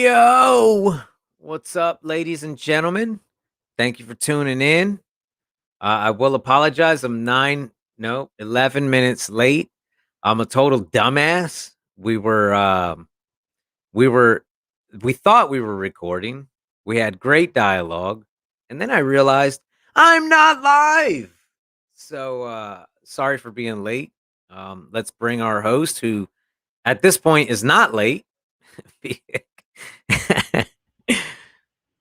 Yo, what's up, ladies and gentlemen? Thank you for tuning in. I will apologize. I'm 11 minutes late. I'm a total dumbass. We were, we thought we were recording. We had great dialogue, and then I realized I'm not live. So, sorry for being late. Let's bring our host, who at this point is not late.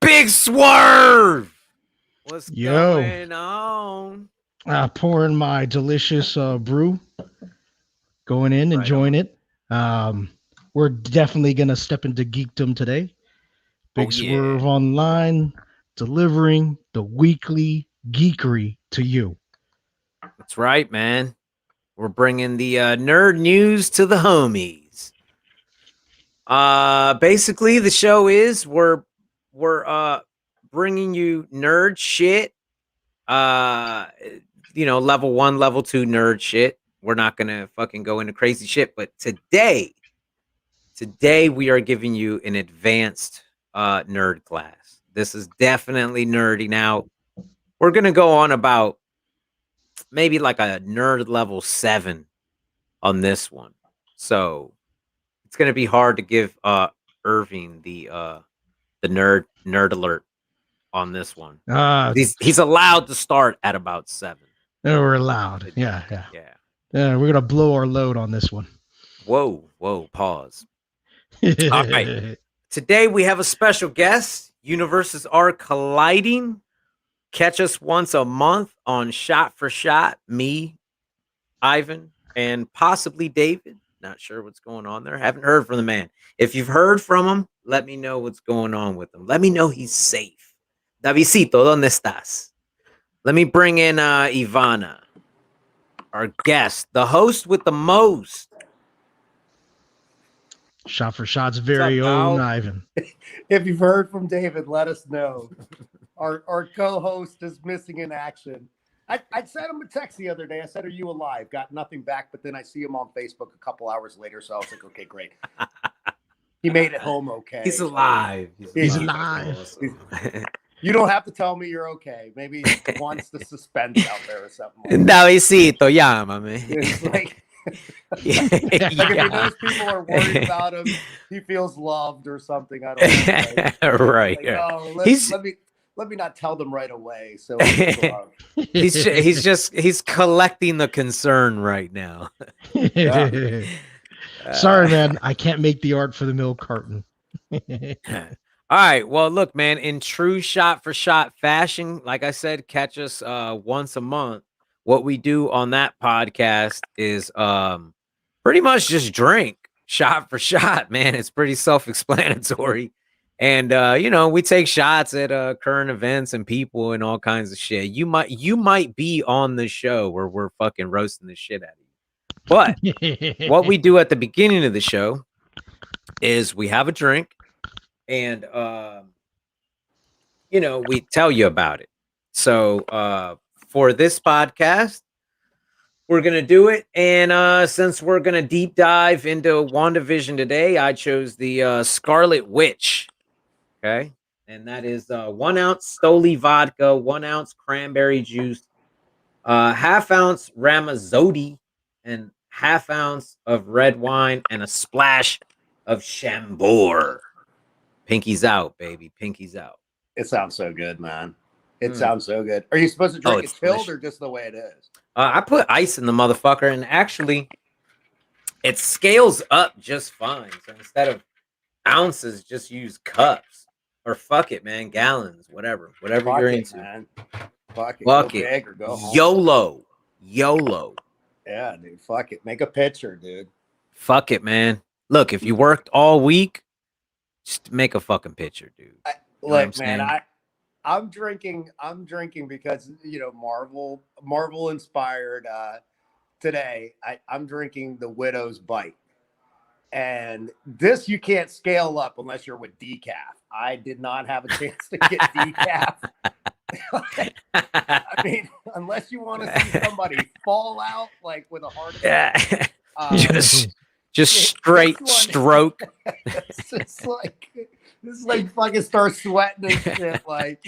Big Swerve. What's Yo, going on? pouring my delicious brew, going in, Right enjoying on. it. Um, we're definitely gonna step into geekdom today. Oh Big yeah, Swerve Online, delivering the weekly geekery to you. that's right, man. We're bringing the nerd news to the homies. Basically, the show is we're bringing you nerd shit. Uh, level 1, level 2 nerd shit. We're not gonna fucking go into crazy shit, but today we are giving you an advanced nerd class. This is definitely nerdy. Now we're gonna go on about maybe like a nerd level 7 on this one. So it's gonna be hard to give Irving the nerd alert on this one. Uh, He's allowed to start at about 7. we're loud. It- Yeah, yeah. yeah. We're gonna blow our load on this one. Whoa, pause. All right. Today we have a special guest. Universes are colliding. Catch us once a month on Shot for Shot. Me, Ivan, and possibly David. Not sure what's going on there. Haven't heard from the man. If you've heard from him, let me know what's going on with him. Let me know he's safe. Davidcito, ¿dónde estás? Let me bring in Ivana, our guest, the host with the most. Shot for Shot's What's very up, own dog? Ivan. If you've heard from David, let us know. Our co-host is missing in action. I sent him a text the other day. I said, "Are you alive?" Got nothing back, but then I see him on Facebook a couple hours later, so I was like, "Okay, great." He made it home okay. He's alive. He's alive. alive. Awesome. You don't have to tell me you're okay. Maybe he wants the suspense out there or something. Like Davidcito, llámame. it's like, Yeah, like if he yeah. knows people are worried about him, he feels loved or something. I don't know. Like, Right. like, oh, He's- let me not tell them right away. So he's collecting the concern right now. Sorry, man. I can't make the art for the milk carton. All right. Well, look, man, in true shot for shot fashion, like I said, catch us once a month. What we do on that podcast is pretty much just drink shot for shot, man. It's pretty self-explanatory. And we take shots at current events and people and all kinds of shit. You might be on the show where we're fucking roasting the shit out of you. But what we do at the beginning of the show is we have a drink and we tell you about it. So for this podcast, we're gonna do it, and since we're gonna deep dive into Wanda Vision today, I chose the Scarlet Witch. Okay, and that is 1 ounce Stoli vodka, 1 ounce cranberry juice, half ounce Ramazotti, and half ounce of red wine, and a splash of Chambord. Pinkies out, baby. Pinkies out. it sounds so good, man. It sounds so good. Are you supposed to drink it it's chilled delicious. or just the way it is? I put ice in the motherfucker, and actually, it scales up just fine. So instead of ounces, just use cups. Or fuck it, man. Gallons, whatever you're into. Man. Fuck it. Fuck Go it. big or go home. YOLO. Yeah, dude. Fuck it. Make a picture, dude. Fuck it, man. Look, if you worked all week, just make a fucking picture, dude. Look, man, I'm drinking because Marvel inspired today. I'm drinking the Widow's Bite. And this you can't scale up unless you're with decaf. I did not have a chance to get decaf. I mean, unless you want to see somebody fall out like with a heart attack. Just This straight one- stroke. It's like this like fucking start sweating and shit. Like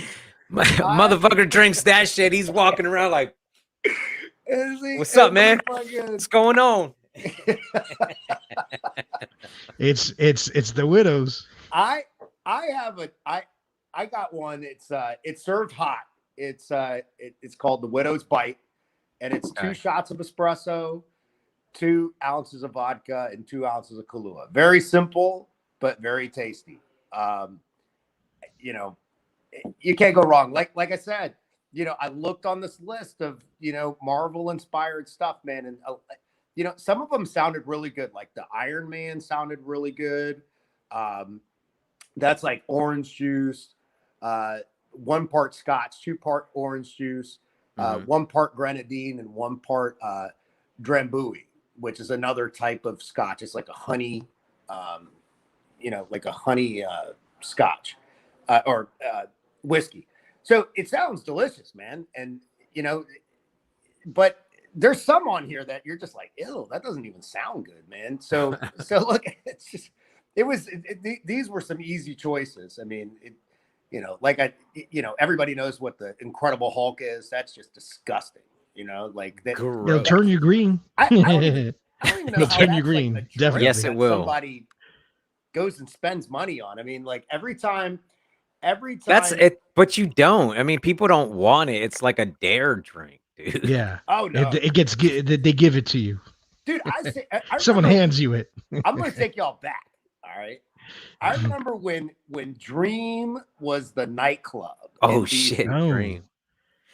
Motherfucker drinks that shit. He's walking around like, what's up, man? What's going on? It's the widows. I got one. It's served hot. It's called the Widow's Bite, and it's 2 shots of espresso, 2 ounces of vodka, and 2 ounces of Kahlua. Very simple, but very tasty. You know, you can't go wrong. Like I said, you know, I looked on this list of, you know, Marvel inspired stuff, man, and you know, some of them sounded really good. Like the Iron Man sounded really good. That's like orange juice, 1 part scotch, 2 part orange juice, 1 part grenadine, and 1 part drambuie, which is another type of scotch. It's like a honey, you know, like a honey scotch or whiskey. So it sounds delicious, man. And, you know, but there's some on here that you're just like, ew, that doesn't even sound good, man. So look, it's just, these were some easy choices. I mean, you know, like you know, everybody knows what the Incredible Hulk is. That's just disgusting. You know, like that. It'll turn you green. I don't even know. It'll how turn you that's green. Like a drink Definitely. Yes, it that will. Somebody goes and spends money on. I mean, like every time. That's it, but you don't. I mean, people don't want it. It's like a dare drink, dude. Yeah. Oh no. It gets they give it to you. Dude, I Someone remember, hands you it. I'm gonna take y'all back. All right. I remember when Dream was the nightclub. Oh shit, Dream.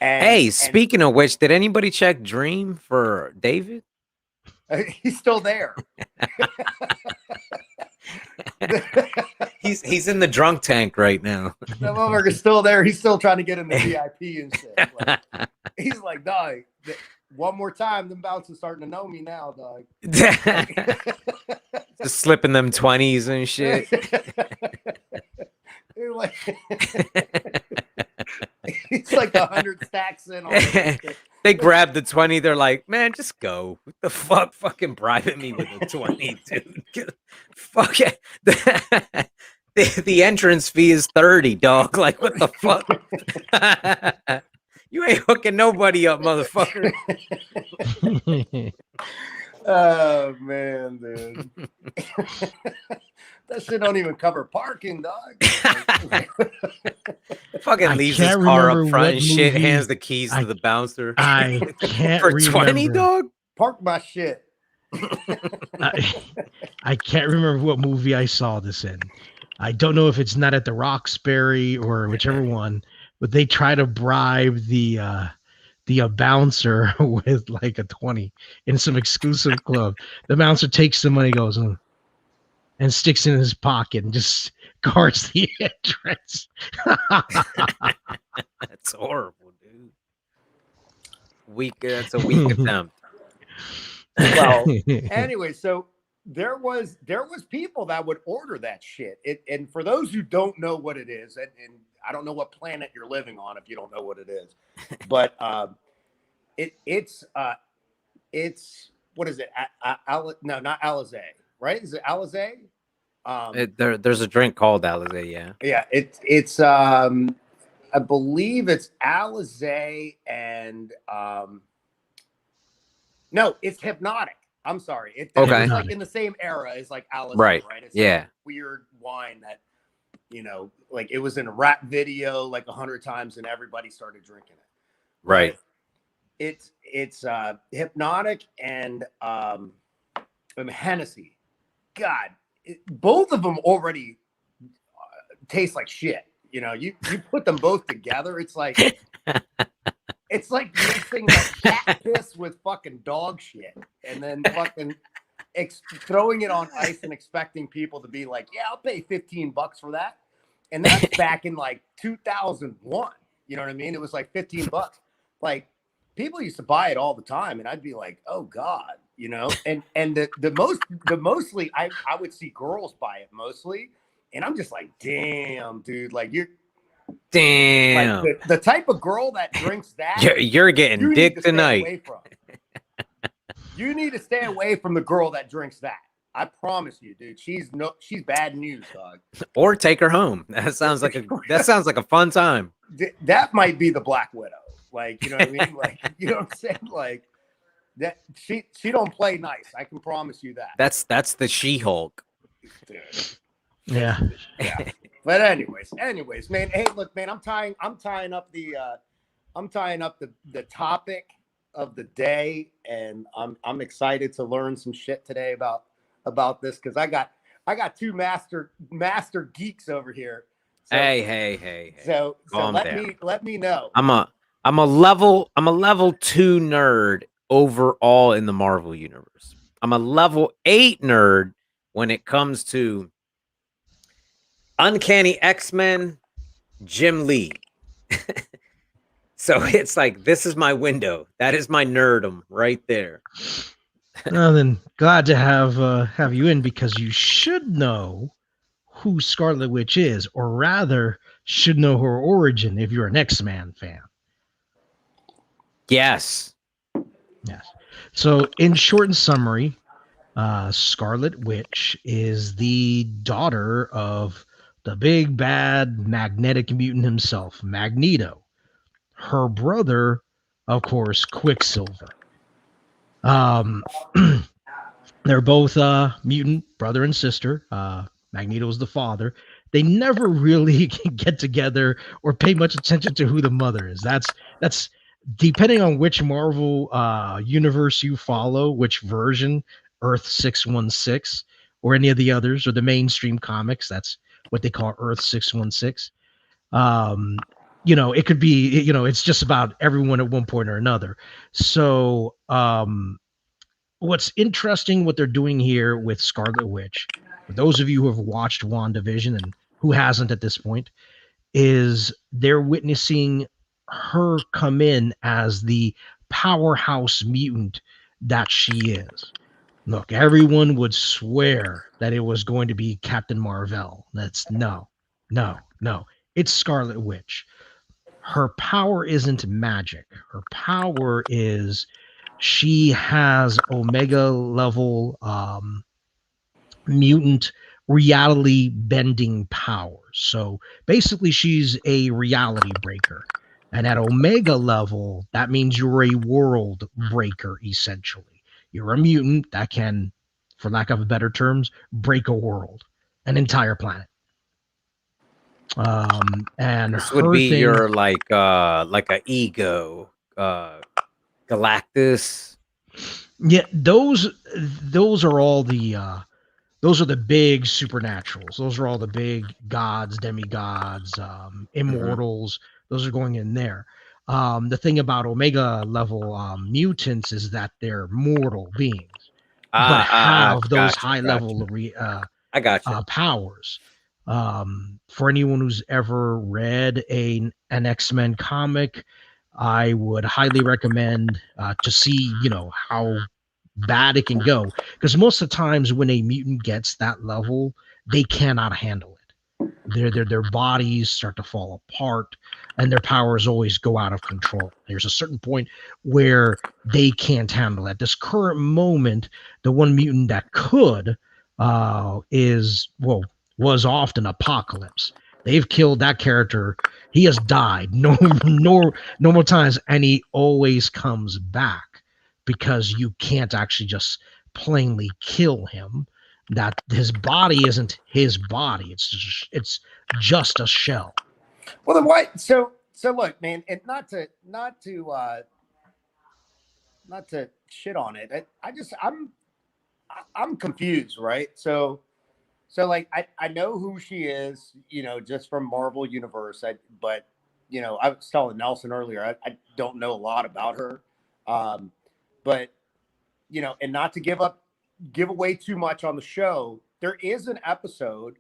And speaking of which, did anybody check Dream for David? He's still there. He's in the drunk tank right now. That motherfucker's still there. He's still trying to get in the VIP and shit. Like, he's like, dog, one more time, them bouncers starting to know me now, dog. Just slipping them 20s and shit. Like, he's like 100 stacks in on it. They grab the 20. They're like, man, just go. What the fuck? Fucking bribing me with a 20, dude. Fuck it. The entrance fee is 30, dog. Like, what the fuck? You ain't hooking nobody up, motherfucker. Oh, man, dude. That shit don't even cover parking, dog. Fucking leaves his car up front and shit, hands the keys to the bouncer. I can't for remember. 20, dog? Park my shit. I can't remember what movie I saw this in. I don't know if it's not at the Roxbury or whichever one, but they try to bribe the bouncer with like a 20 in some exclusive club. The bouncer takes the money, goes and sticks it in his pocket and just guards the entrance. That's horrible, dude. That's a weak attempt. Well, anyway, so there was people that would order that shit. And for those who don't know what it is, and I don't know what planet you're living on if you don't know what it is, but it's what is it? No, not Alizé, right? Is it Alizé? There's a drink called Alizé, yeah. Yeah, it's I believe it's Alizé and no, it's Hypnotic. I'm sorry. It's like in the same era as like Alizé, right? It's like weird wine that, you know, like it was in a rap video like 100 times and everybody started drinking it. Right. It's Hypnotic and Hennessy. God, both of them already taste like shit. You know, you put them both together, it's like mixing like cat piss with fucking dog shit, and then fucking throwing it on ice and expecting people to be like, yeah, I'll pay $15 for that. And that's back in like 2001. You know what I mean? It was like $15. Like people used to buy it all the time, and I'd be like, oh God, you know. And the mostly I would see girls buy it mostly, and I'm just like, damn, dude, like you're. Damn. Like the type of girl that drinks that you're getting dick tonight. You need to stay away from the girl that drinks that. I promise you, dude. She's bad news, dog. Or take her home. That sounds like a fun time. That might be the Black Widow. Like, you know what I mean? Like, you know what I'm saying? Like that she don't play nice. I can promise you that. That's the She-Hulk. Dude. Yeah. Yeah. But anyways, man. Hey, look, man, I'm tying up the topic of the day, and I'm excited to learn some shit today about this, because I got two master geeks over here. So, Hey. So Calm let down. me know. I'm a level 2 nerd overall in the Marvel universe. I'm a level 8 nerd when it comes to Uncanny X-Men, Jim Lee. So it's like, this is my window. That is my nerdum right there. Well, then glad to have you in, because you should know who Scarlet Witch is, or rather, should know her origin if you're an X-Men fan. Yes. Yes. So, in short and summary, Scarlet Witch is the daughter of the big bad magnetic mutant himself, Magneto. Her brother, of course, Quicksilver. They're both mutant brother and sister. Magneto's the father. They never really get together or pay much attention to who the mother is. That's depending on which Marvel universe you follow, which version, Earth 616 or any of the others, or the mainstream comics. That's what they call Earth 616. It could be, it's just about everyone at one point or another. So, what's interesting, what they're doing here with Scarlet Witch, for those of you who have watched Wanda Vision and who hasn't at this point, is they're witnessing her come in as the powerhouse mutant that she is. Look, everyone would swear that it was going to be Captain Marvel. That's no. It's Scarlet Witch. Her power isn't magic. Her power is she has Omega level mutant reality bending powers. So basically, she's a reality breaker. And at Omega level, that means you're a world breaker, essentially. You're a mutant that can, for lack of better terms, break a world, an entire planet. And This would her be thing, your like a ego, Galactus. yeah, those are all the those are the big supernaturals. Those are all the big gods, demigods, immortals. Those are going in there. The thing about Omega level mutants is that they're mortal beings, but have those high level I got you. powers. For anyone who's ever read an X-Men comic, I would highly recommend to see, how bad it can go. Because most of the times when a mutant gets that level, they cannot handle it. Their bodies start to fall apart, and their powers always go out of control. There's a certain point where they can't handle it. At this current moment, the one mutant that could was often Apocalypse. They've killed that character. He has died no more times, and he always comes back because you can't actually just plainly kill him. That his body isn't his body. It's just a shell. Well, then why? So look, man, and not to shit on it. I'm confused, right? So like I know who she is, just from Marvel Universe. But I was telling Nelson earlier, I don't know a lot about her. But and not to give away too much on the show, there is an episode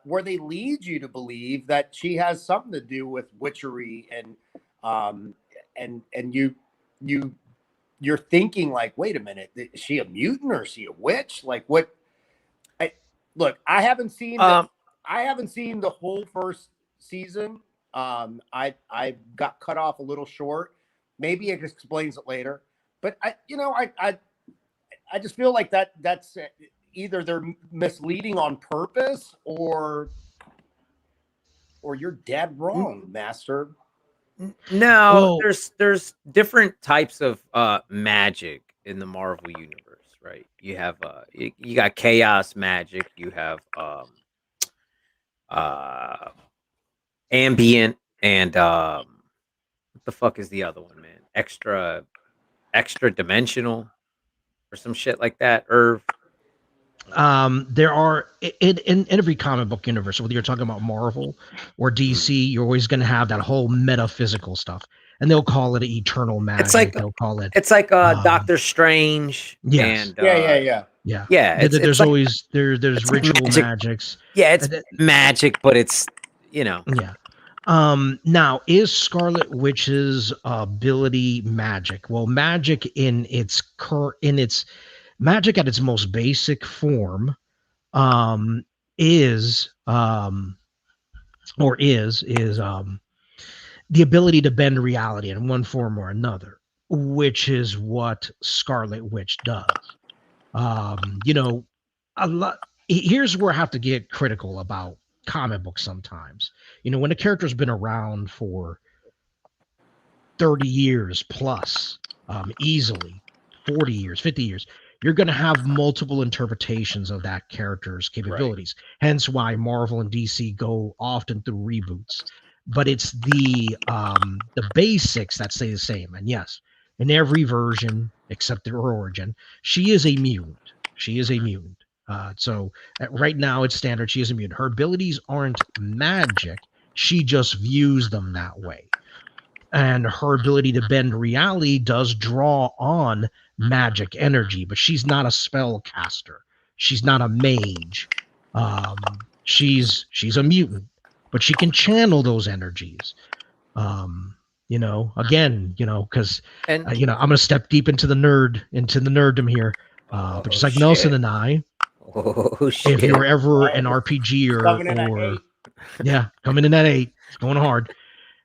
where they lead you to believe that she has something to do with witchery, and you're thinking like, wait a minute, is she a mutant or is she a witch? Like what? Look, I haven't seen the whole first season. I got cut off a little short. Maybe it explains it later. But I just feel like that's either they're misleading on purpose or you're dead wrong, Master. No, Well, there's different types of magic in the Marvel universe, right? You have you got chaos magic, you have uh ambient, and what the fuck is the other one, man? Extra dimensional or some shit like that. Irv. there are in every comic book universe, whether you're talking about Marvel or Mm. DC, you're always going to have that whole metaphysical stuff, and they'll call it eternal It's magic. like They'll call it, Doctor Strange yes, and Yeah. yeah. yeah, it's There's like always there's like ritual magic. magics. Yeah, it's and then- magic, but it's you know. yeah. Now, is Scarlet Witch's ability magic? Well, magic in its magic at its most basic form, is the ability to bend reality in one form or another, which is what Scarlet Witch does. You know, a lot. Here's where I have to get critical about comic books sometimes. You know, when a character's been around for 30 years plus, easily 40 years, 50 years, you're going to have multiple interpretations of that character's capabilities. Hence why Marvel and DC go often through reboots. But it's the basics that stay the same. And yes, in every version except her origin, she is a mutant. She is a mutant. So right now it's standard. She is a mutant. Her abilities aren't magic. She just views them that way, and her ability to bend reality does draw on magic energy, but she's not a spellcaster. She's not a mage. She's a mutant, but she can channel those energies. You know, again, you know, because And you know, I'm gonna step deep into the nerddom here. But just like Nelson and I, oh if shit. you're ever an RPG Coming in at or 8. yeah, coming in at 8, it's going hard.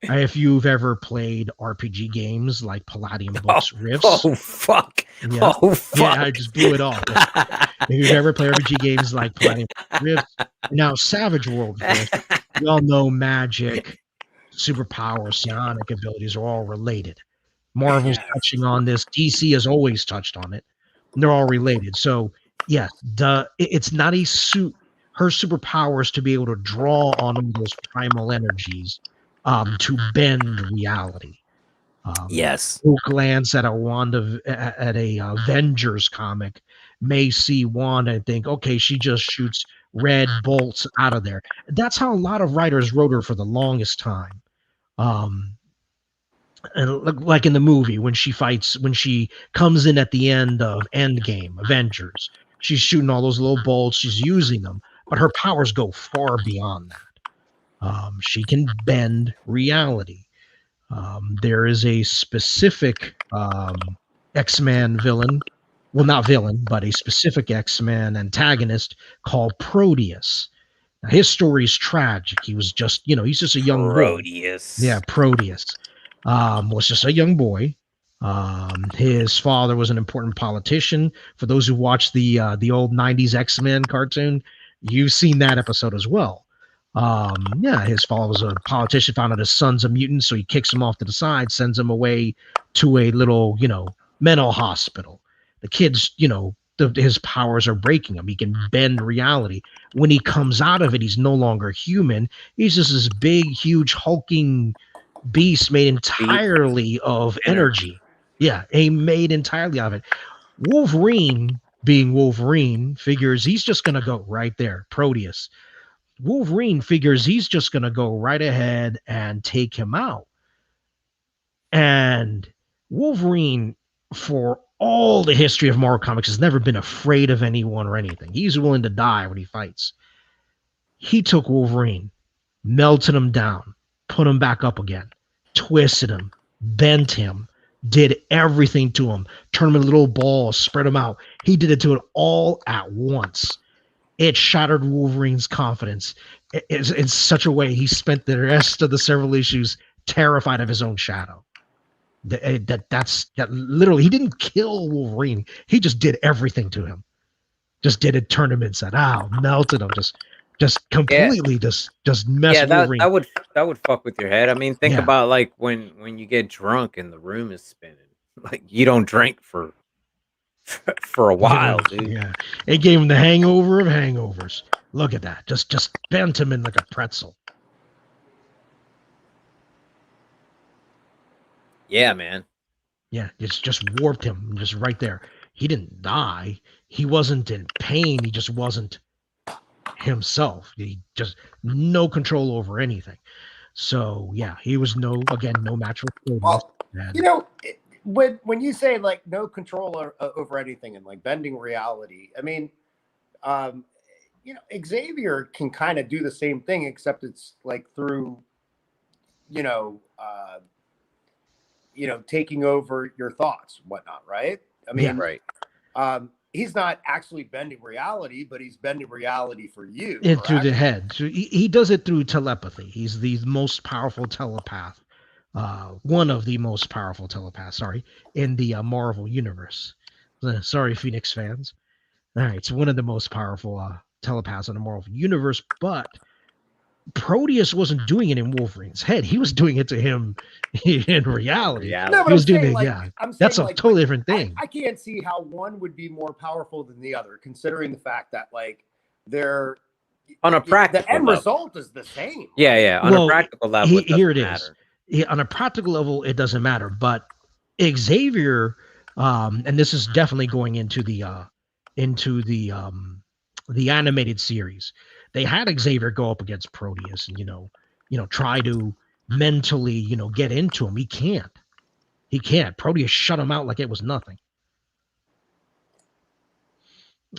If you've ever played RPG games like Palladium Books Rifts, Oh fuck. yeah, Oh fuck. yeah, I just blew it off. If you've ever played RPG games like Palladium Rifts, now Savage World Rifts, we all know magic, superpower, psionic abilities are all related. Marvel's touching on this. DC has always touched on it. And they're all related. So yes, it's not a suit. Her superpower is to be able to draw on all those primal energies, to bend reality. Yes. Who glance at a Avengers comic may see Wanda and think, okay, she just shoots red bolts out of there. That's how a lot of writers wrote her for the longest time. And like in the movie when she comes in at the end of Endgame, Avengers, she's shooting all those little bolts, she's using them, but her powers go far beyond that. She can bend reality. There is a specific X-Men villain, well, not villain, but a specific X-Men antagonist called Proteus. Now, his story is tragic. He was just, he's just a young boy. Proteus. Yeah, Proteus was just a young boy. His father was an important politician. For those who watched the old '90s X-Men cartoon, you've seen that episode as well. Yeah, his father was a politician, found out his son's a mutant, so he kicks him off to the side, sends him away to a little, mental hospital. The kid's, his powers are breaking him. He can bend reality. When he comes out of it, he's no longer human. He's just this big, huge, hulking beast made entirely of energy. Yeah, made entirely of it. Wolverine, being Wolverine, figures he's just going to go right there. Proteus. Wolverine figures he's just going to go right ahead and take him out. And Wolverine, for all the history of Marvel Comics, has never been afraid of anyone or anything. He's willing to die when he fights. He took Wolverine, melted him down, put him back up again, twisted him, bent him, did everything to him, turned him into little balls, spread him out. He did it to it all at once. It shattered Wolverine's confidence in such a way he spent the rest of the several issues terrified of his own shadow. That literally, he didn't kill Wolverine. He just did everything to him. just did a tournament set. Melted him, just Yeah, completely just mess yeah, Wolverine. that would fuck with your head. I mean, think Yeah, about like when you get drunk and the room is spinning. Like you don't drink for for a while, dude. yeah. It gave him the hangover of hangovers. Look at that, just bent him in like a pretzel. Yeah, man. Yeah, it's just warped him, just right there. He didn't die. He wasn't in pain. He just wasn't himself. He just no control over anything. So yeah, he was no match for Proteus. Well, And you know, when you say like no control over anything and like bending reality, I mean, um, you know, Xavier can kind of do the same thing, except it's like through, you know, taking over your thoughts, whatnot, right? I yeah, mean, Right. he's not actually bending reality, but he's bending reality for you, and through the correct? head. So he does it through telepathy. He's the most powerful telepath. One of the most powerful telepaths, sorry, in the Marvel universe. Sorry, Phoenix fans. All right, it's one of the most powerful telepaths in the Marvel universe, but Proteus wasn't doing it in Wolverine's head. He was doing it to him in In reality. No, reality. but He was doing it, yeah. I'm That's saying a totally different I, thing. I can't see how one would be more powerful than the other, considering the fact that like they're On a the practical end level. result is the same, Yeah, right? yeah. On a Well, practical level, it here doesn't it is. matter. On a practical level, it doesn't matter. But Xavier, and this is definitely going into the animated series. They had Xavier go up against Proteus and try to mentally get into him. He can't. He can't. Proteus shut him out like it was nothing.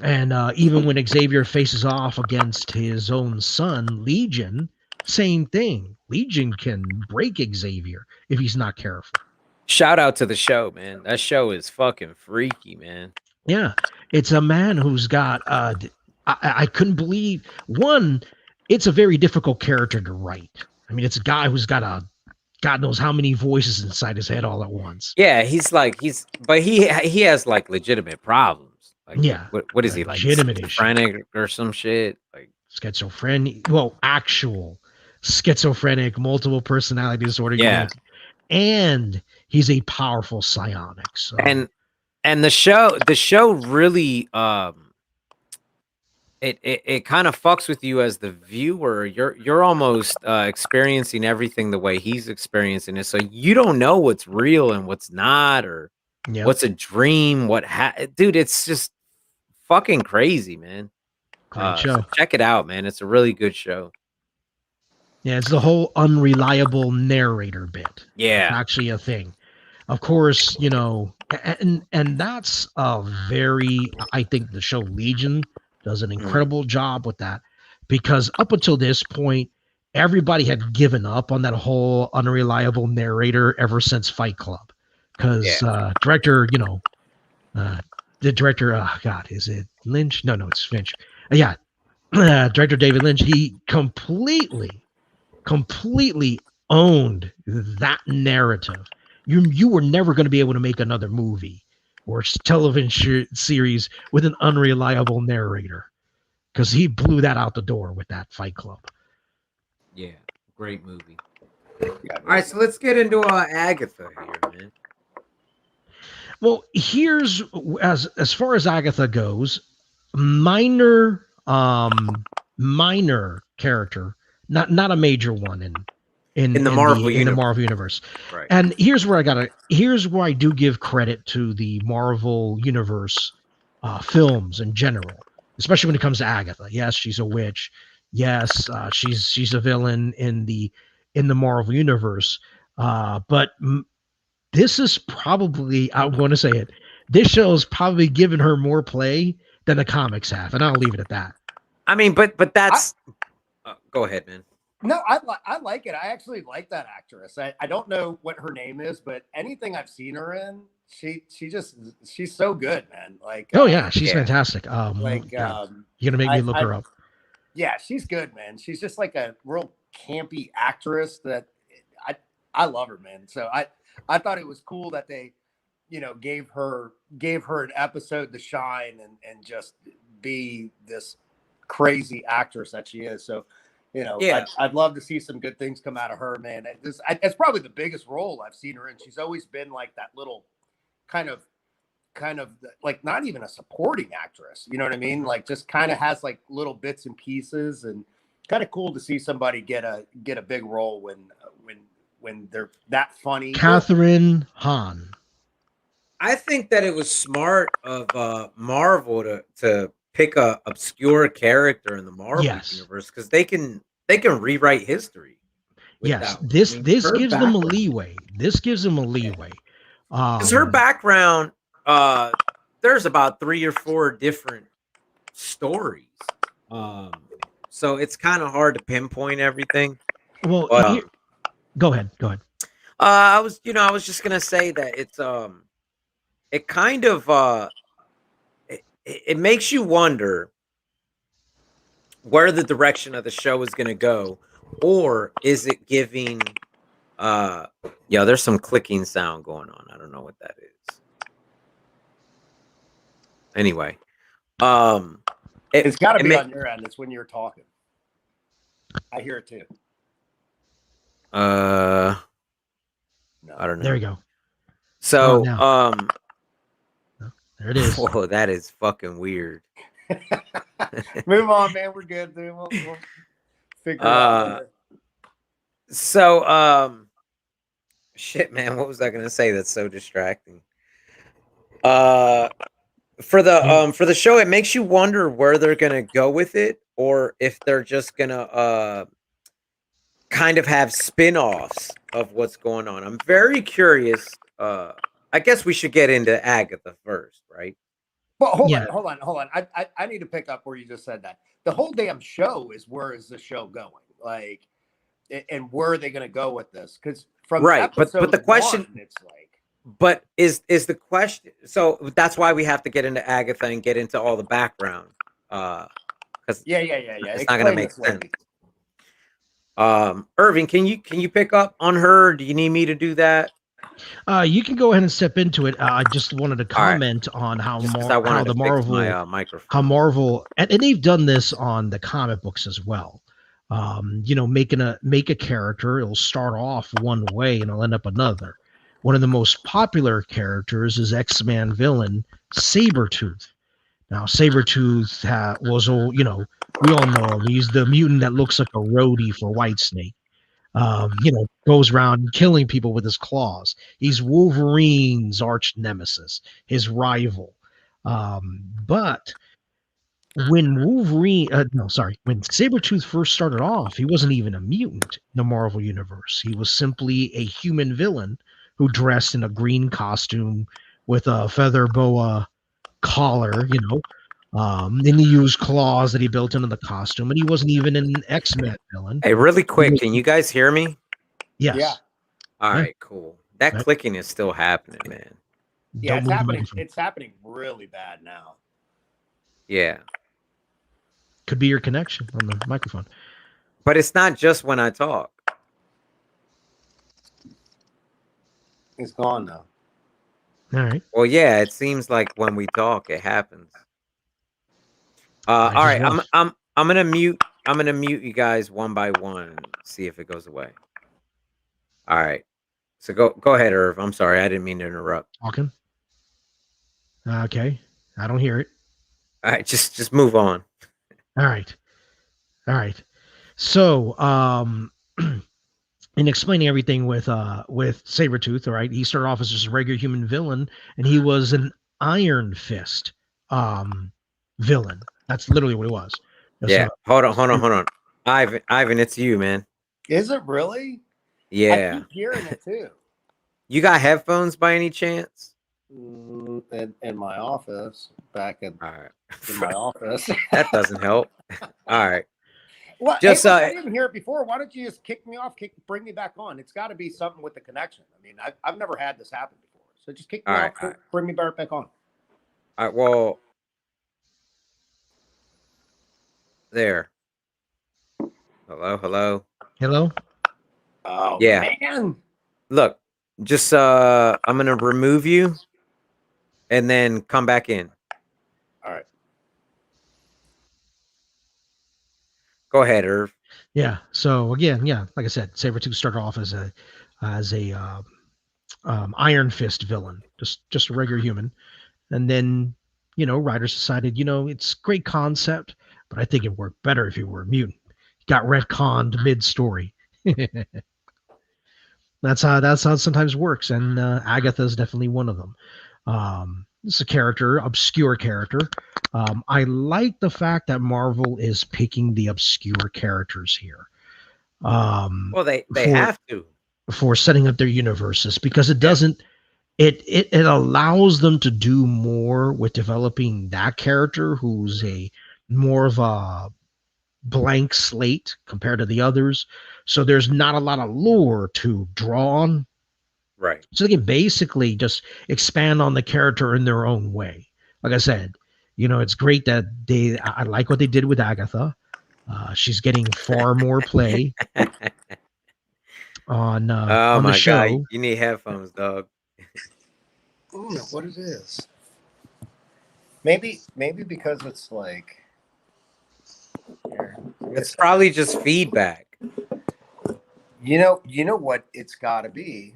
And even when Xavier faces off against his own son, Legion, same thing. Legion can break Xavier if he's not careful. Shout out to the show, man. That show is fucking freaky, man. Yeah, it's a man who's got. I couldn't believe one. It's a very difficult character to write. I mean, it's a guy who's got a God knows how many voices inside his head all at once. Yeah, but he has like legitimate problems. Like Yeah, what is he like legitimate issue. schizophrenic or some shit? Like Schizophrenia. Well, actual schizophrenic, multiple personality disorder. yeah. And he's a powerful psionic. So And the show really it kind of fucks with you as the viewer. You're almost experiencing everything the way he's experiencing it. So you don't know what's real and what's not, or yeah, what's a dream, dude, it's just fucking crazy, man. great So show. check it out, man. It's a really good show. Yeah, it's the whole unreliable narrator bit. It's Yeah. actually a thing. Of course, and that's a very. I think the show Legion does an incredible job with that, because up until this point, everybody had given up on that whole unreliable narrator ever since Fight Club, because Yeah. director, the director, God, is it Lynch? No, it's Finch. Yeah, director David Lynch. He completely owned that narrative. You were never going to be able to make another movie or television series with an unreliable narrator, because he blew that out the door with that Fight Club. Yeah. Great movie. Yeah, All right, so let's get into Agatha here, man. Well, here's as far as Agatha goes, minor minor character, not a major one In the Marvel in the universe. Marvel universe. Right. And here's where I do give credit to the Marvel universe films in general, especially when it comes to Agatha. Yes, she's a witch. Yes, she's a villain in the Marvel universe. But this is probably, I'm going to say it, this show's probably given her more play than the comics have, and I'll leave it at that. I mean, but that's go ahead, man. No, I like it. I actually like that actress. I don't know what her name is, but anything I've seen her in, she's so good, man. Like Oh yeah, she's yeah. fantastic. like God, you're gonna make me look her up. Yeah, she's good, man. She's just like a real campy actress that I love her, man. So I thought it was cool that they, gave her an episode to shine and just be this crazy actress that she is. So, you know, Yeah. I'd love to see some good things come out of her, man. It's probably the biggest role I've seen her in. She's always been like that little kind of like not even a supporting actress. You know what I mean? Like just kind of has like little bits and pieces, and kind of cool to see somebody get a big role when they're that funny. Catherine Hahn. I think that it was smart of Marvel to pick a obscure character in the Marvel universe, because they can rewrite history. Yes, that. this I mean, this her gives them a background- leeway. This gives them a leeway. Because her background, there's about 3 or 4 different stories. So it's kind of hard to pinpoint everything. Well, But, go ahead. Go ahead. I was just gonna say that it's it kind of it makes you wonder where the direction of the show is gonna go, or is it giving yeah, there's some clicking sound going on. I don't know what that is. Anyway, it's got to be on your end. It's when you're talking. I hear it too. No. I don't know. There you go. So, there it is. Whoa, that is fucking weird. Move on, man. We're good, dude. We'll figure it out later. So, shit, man. What was I gonna say? That's so distracting. For the show, it makes you wonder where they're gonna go with it, or if they're just gonna kind of have spin-offs of what's going on. I'm very curious. I guess we should get into Agatha first, right? Well, hold on. I need to pick up where you just said that. The whole damn show is, where is the show going? Like, and where are they going to go with this? Because from but the question, it's like, but is the question? So that's why we have to get into Agatha and get into all the background. Because yeah. It's not going to make sense. Irving, can you pick up on her? Do you need me to do that? You can go ahead and step into it. I just wanted to comment on how Marvel and they've done this on the comic books as well. Make a character, it'll start off one way and it'll end up another. One of the most popular characters is X-Men villain Sabretooth. Now, Sabretooth was, we all know him. He's the mutant that looks like a roadie for Whitesnake. Goes around killing people with his claws. He's Wolverine's arch nemesis, his rival. But when when Sabretooth first started off, he wasn't even a mutant in the Marvel Universe. He was simply a human villain who dressed in a green costume with a feather boa collar, then he used claws that he built into the costume, and he wasn't even an X-Men villain. Hey, really quick, can you guys hear me? Yes. Yeah. All right, cool. That clicking is still happening, man. Yeah, it's happening. It's happening really bad now. Yeah. Could be your connection on the microphone. But it's not just when I talk. It's gone now. All right. Well, yeah, it seems like when we talk, it happens. All right, I'm gonna mute you guys one by one and see if it goes away. All right. So go ahead, Irv. I'm sorry, I didn't mean to interrupt. Talking. Okay. I don't hear it. All right, just move on. All right. So, in explaining everything with Sabretooth, all right, he started off as just a regular human villain, and he was an Iron Fist villain. That's literally what it was. Yeah. Hold on. Ivan, it's you, man. Is it really? Yeah. I keep hearing it too. You got headphones by any chance? In my office, in my office. That doesn't help. All right. Well, just I didn't hear it before. Why don't you just kick me off? bring me back on? It's got to be something with the connection. I mean, I've never had this happen before. So just kick me off. Bring me back on. All right. Well, there. Hello. Oh, yeah. Man. Look, just I'm gonna remove you, and then come back in. All right. Go ahead, Irv. Yeah. So again, yeah, like I said, Sabretooth started off as a Iron Fist villain, just a regular human, and then writers decided, it's great concept, but I think it worked better if he were a mutant. He got retconned mid story. That's how it sometimes works, and Agatha is definitely one of them. It's a character, obscure character. I like the fact that Marvel is picking the obscure characters here Well, they for have to. setting up their universes, because it Yeah. doesn't it allows them to do more with developing that character who's a more of a blank slate compared to the others. So there's not a lot of lore to draw on. Right. So they can basically just expand on the character in their own way. Like I said, it's great that I like what they did with Agatha. She's getting far more play Oh on the my god, show. you need headphones, dog. I don't know what it is. Maybe because it's like here. It's probably just feedback. You know what it's got to be.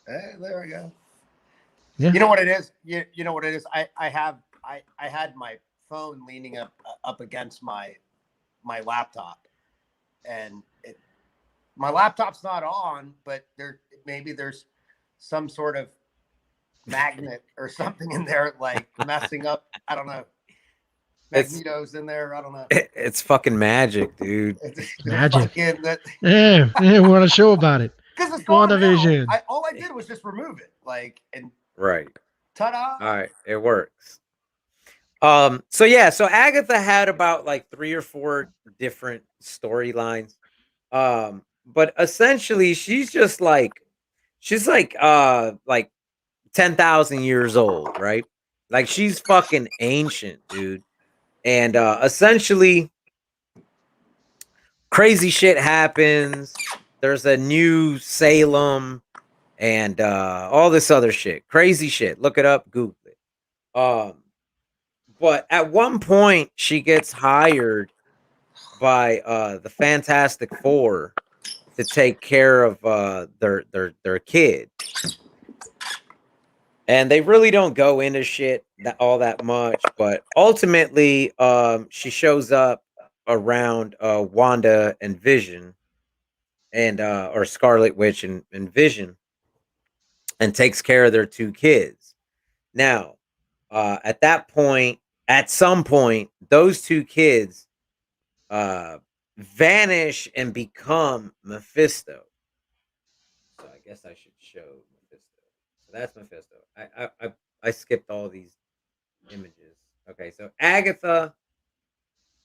There we go. Yeah. You know what it is. You know what it is. I had my phone leaning up against my laptop, and my laptop's not on, but maybe there's some sort of magnet or something in there, like messing up. I don't know. Magneto's in there. I don't know. It's fucking magic, dude. It's Magic. That, Yeah, we want to show about it. because it's gone Wanda now. Vision. All I did was just remove it, and Right. ta-da! All right, it works. So Agatha had about like 3 or 4 different storylines. But essentially she's like 10,000 years old, right? Like she's fucking ancient, dude. And essentially crazy shit happens. There's a new Salem and all this other shit. Crazy shit. Look it up, Google it. But at one point she gets hired by the Fantastic Four to take care of their kid. And they really don't go into shit all that much, but ultimately she shows up around Wanda and Vision and or Scarlet Witch and Vision, and takes care of their 2 kids. Now, at some point, those 2 kids vanish and become Mephisto. So I guess I should show Mephisto. So that's Mephisto. I skipped all these images. Okay, so Agatha,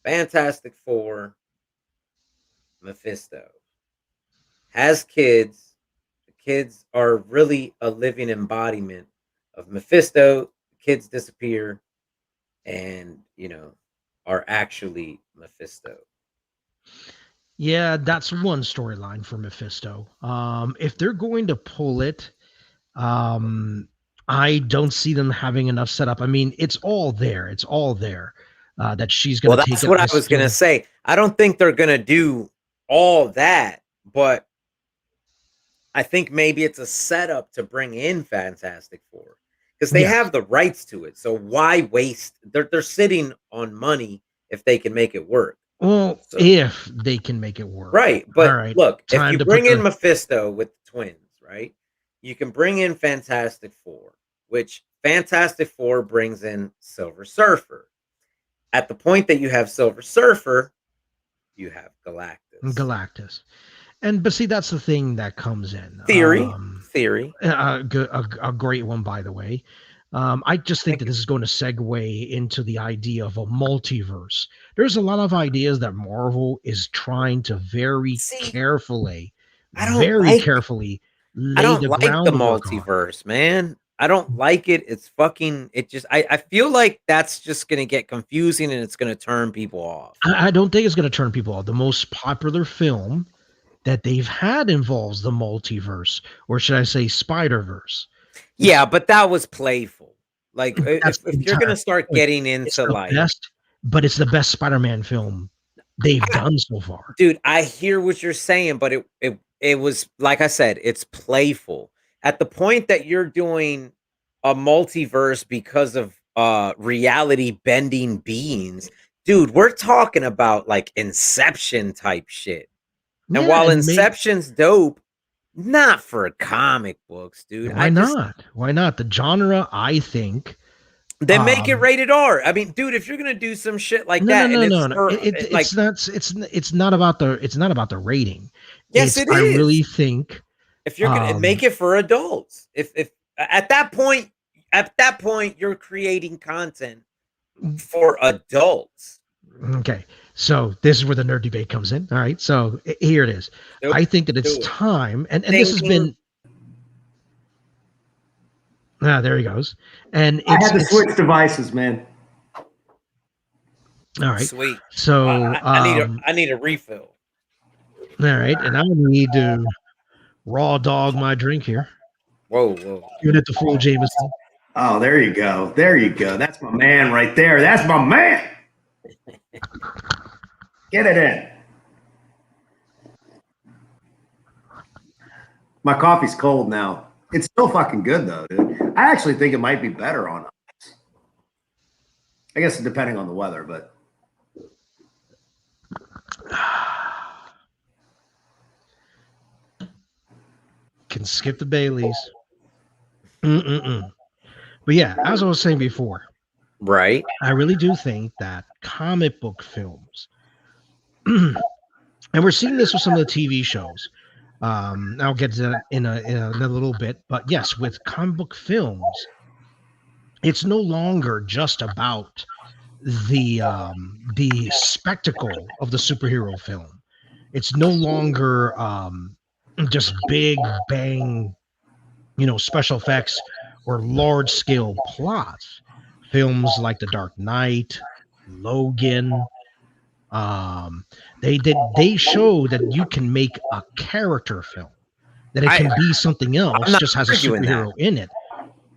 Fantastic Four, Mephisto has kids. The kids are really a living embodiment of Mephisto. The kids disappear and, are actually Mephisto. Yeah, that's one storyline for Mephisto. If they're going to pull it, I don't see them having enough setup. I mean, it's all there. It's all there. That she's going Well, to take that's up what I this was going to kid. say. I don't think they're going to do all that, but I think maybe it's a setup to bring in Fantastic Four because they Yes. have the rights to it. So why waste? They're sitting on money if they can make it work. Well, So, if they can make it work. right. But All right. look, if Time you to bring put in the- Mephisto with the twins, right? You can bring in Fantastic Four, which Fantastic Four brings in Silver Surfer. At the point that you have Silver Surfer, you have Galactus. But see, that's the thing that comes in. Theory. A great one, by the way. I just think that this is going to segue into the idea of a multiverse. There's a lot of ideas that Marvel is trying to very carefully I don't lay the like the groundwork on. multiverse, man. I don't like it. It's fucking. It just. I feel like that's just gonna get confusing and it's gonna turn people off. I don't think it's going to turn people off. The most popular film that they've had involves the multiverse, or should I say Spider-Verse. Yeah, but that was playful. Like That's if you're gonna start getting it's into the like, best, but it's the best Spider-Man film they've done so far. dude, I hear what you're saying, but it was like I said, it's playful. At the point that you're doing a multiverse because of reality bending beings, dude, we're talking about like Inception type shit. And Yeah, while and make Inception's dope, not for comic books, dude. why not? Why not? The genre, I think. Then make it rated R. I mean, dude, if you're gonna do some shit like that, and it's No. for like, It's not about the rating. yes, it I is. really think If you're gonna make it for adults, if at that point you're creating content for adults. okay. So this is where the nerd debate comes in. All right. So here it is. Nope. I think that it's Do it. time, and this has been. There he goes. And I had to switch devices, man. All right. Sweet. So I need a refill. All right, and I need to raw dog my drink here. Whoa. Give it the full Jameson. Oh, there you go. There you go. That's my man right there. That's my man. Get it in. My coffee's cold now. It's still fucking good though, dude. I actually think it might be better on ice. I guess depending on the weather, but Can skip the Baileys. But yeah, as I was saying before, Right. I really do think that comic book films, and we're seeing this with some of the TV shows. I'll get to that in a little bit, but yes, with comic book films, it's no longer just about the spectacle of the superhero film. It's no longer just big bang, special effects or large scale plots. Films like The Dark Knight, Logan, they show that you can make a character film, that it can be something else, just has a superhero in it.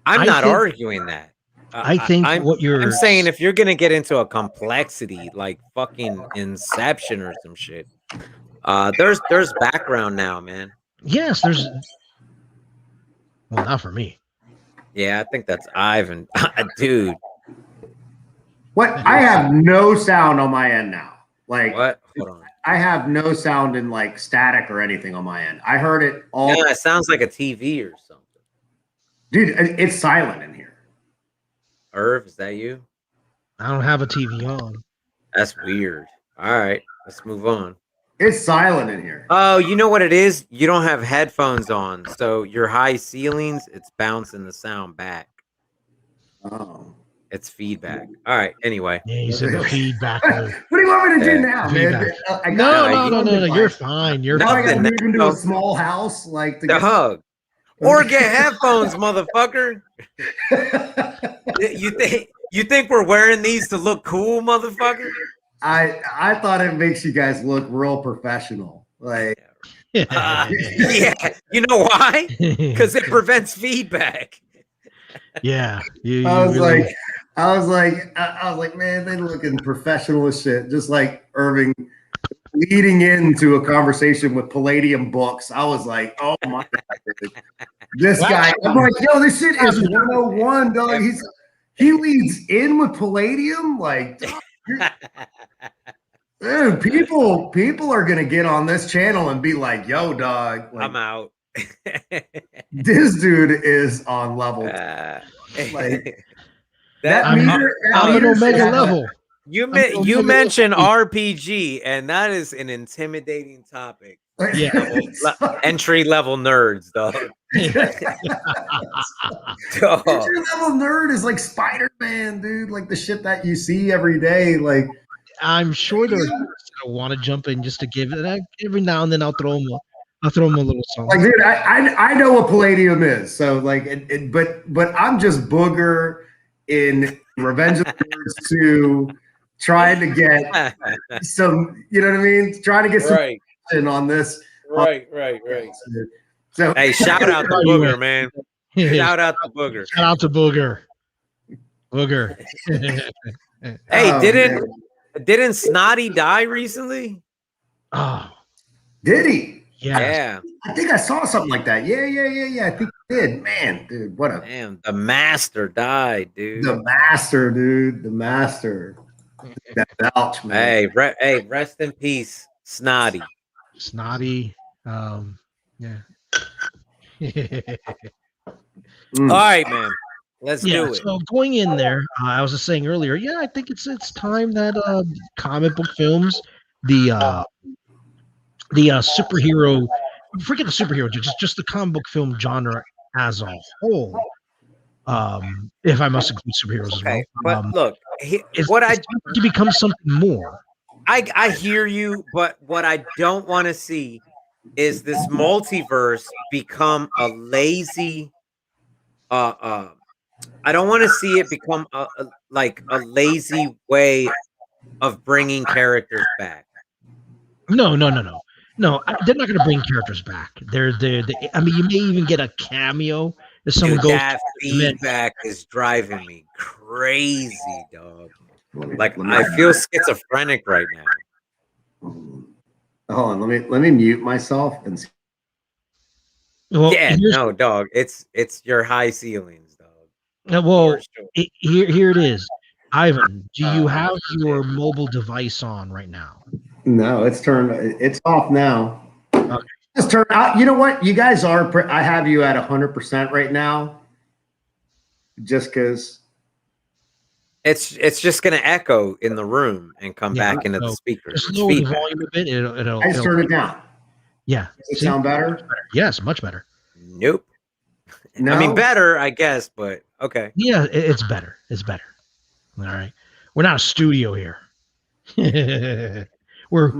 I'm not arguing that. I think I'm saying, if you're gonna get into a complexity like fucking Inception or some shit, there's background now, man. Yes, well, not for me. Yeah, I think that's Ivan. Dude. What? I have no sound on my end now. Like, what? Hold on. I have no sound in like static or anything on my end. I heard it all. Yeah, it sounds like a TV or something. Dude, it's silent in here. Irv, is that you? I don't have a TV on. That's weird. All right, let's move on. It's silent in here. Oh, you know what it is? You don't have headphones on, so your high ceilings, it's bouncing the sound back. Oh. It's feedback. All right. Anyway. Yeah, you said the feedback. What do you want me to do now, man? No. You're fine. You're now fine. I got to move into a small house, like the hug, or get headphones, motherfucker. You think we're wearing these to look cool, motherfucker? I thought it makes you guys look real professional, like. Yeah. You know why? Because it prevents feedback. Yeah. I was like, man, they looking professional as shit. Just like Irving leading into a conversation with Palladium Books. I was like, oh my God. This guy, I'm like, yo, this shit is 101, dog. He leads in with Palladium. Like, dude, people are gonna get on this channel and be like, yo, dog. Like, I'm out. This dude is on level. Like I'm an Omega level. You mentioned RPG, and that is an intimidating topic. Yeah, entry level nerds, dog. Entry level nerd is like Spider-Man, dude. Like the shit that you see every day. Like, I'm sure there's gonna want to jump in just to give it every now and then. I'll throw them a little song. Like, dude, I know what Palladium is. So like, but I'm just Booger in Revenge of the Nerds 2, trying to get some, you know what I mean? Trying to get some action on this. Right. So hey, shout out to Booger, man. Shout out to Booger. Shout out to Booger. Booger. Hey, Oh, didn't Snotty die recently? Oh, did he? yes. Yeah. I think I saw something like that. Yeah. I think he did. Man, dude, what a Damn, the master died, dude. the master, dude. The master. That belch, man. Hey, rest in peace, Snotty. Snotty. Yeah. All right, man. Let's Yeah, do it. so going in there, I was just saying earlier, I think it's time that comic book films, the superhero, forget the superhero, just the comic book film genre as a whole. If I must include superheroes as well, Okay, but look, it's what time to become something more. I hear you, but what I don't want to see is this multiverse become a lazy I don't want to see it become like a lazy way of bringing characters back. No. They're not going to bring characters back. I mean, you may even get a cameo if someone Dude, goes. that feedback is driving me crazy, dog. Like I feel schizophrenic right now. Hold on, let me mute myself and see. Well, Yeah, no, dog. It's your high ceilings, dog. well, Sure. here it is. Ivan, do you have your mobile device on right now? No, it's turned. It's off now. Okay. Just turn out. You know what? You guys are. I have you at 100% right now. Just because. It's just gonna echo in the room and come back into the speakers. Just lower the volume a bit. It'll I just turned it down. Yeah. Does it sound better? Yes, much better. Nope. No? I mean, better, I guess, but okay. Yeah, it's better. It's better. All right. We're not a studio here. we're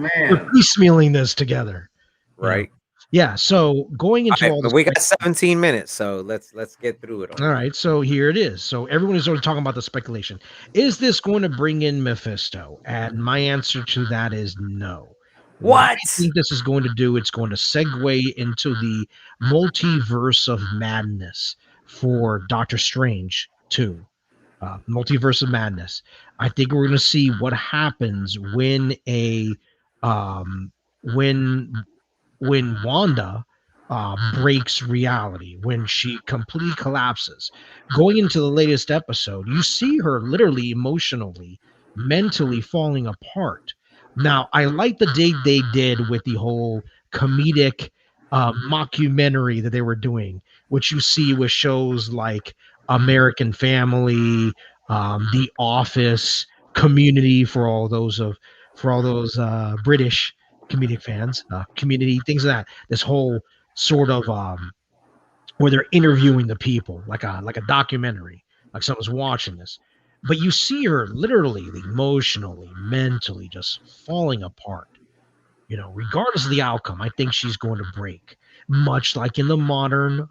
piecemealing this together. Right. Yeah. So going into all this, we got 17 minutes, so let's get through it. All right. So here it is. So everyone is already talking about the speculation. Is this going to bring in Mephisto? And my answer to that is no. What I think this is going to do, it's going to segue into the multiverse of madness for Doctor Strange 2. Multiverse of Madness. I think we're going to see what happens when when Wanda breaks reality, when she completely collapses. Going into the latest episode, you see her literally emotionally, mentally falling apart. Now, I like the dig they did with the whole comedic mockumentary that they were doing, which you see with shows like American Family, The Office, Community for all those British comedic fans, Community, things like that. This whole sort of where they're interviewing the people, like a documentary, like someone's watching this. But you see her literally, emotionally, mentally, just falling apart. Regardless of the outcome, I think she's going to break, much like in the modern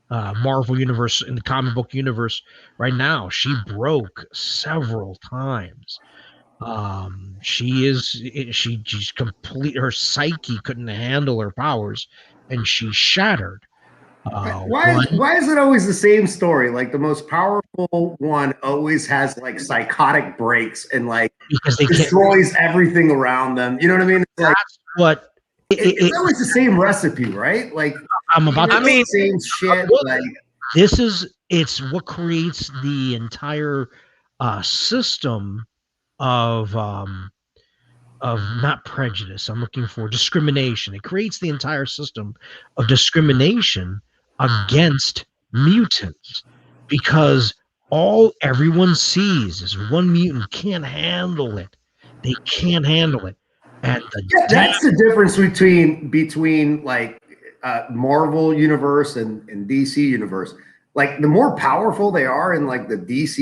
Marvel universe, in the comic book universe right now. She broke several times. She's complete. Her psyche couldn't handle her powers, and she shattered. Why is it always the same story? Like the most powerful one always has like psychotic breaks and like because they destroys everything around them. You know what I mean? It's like, that's what it's always the same recipe, right? Like the same shit. Like it's what creates the entire system of not prejudice. I'm looking for discrimination. It creates the entire system of discrimination against mutants because everyone sees is one mutant can't handle it. They can't handle it. And that's the difference between like Marvel universe and DC universe. Like the more powerful they are in like the DC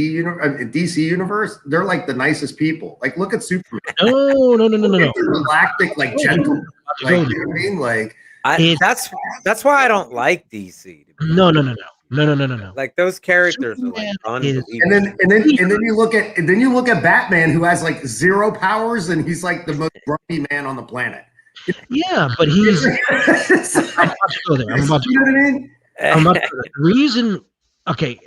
universe, they're like the nicest people. Like look at Superman. No. Galactic, like gentle. Like, you know what I mean? Like that's why I don't like DC. No. Like those characters are like unbelievable. And then you look at Batman, who has like zero powers, and he's like the most grumpy man on the planet. Yeah, but he's. I'm about to go there. You know what I mean? The reason. Okay,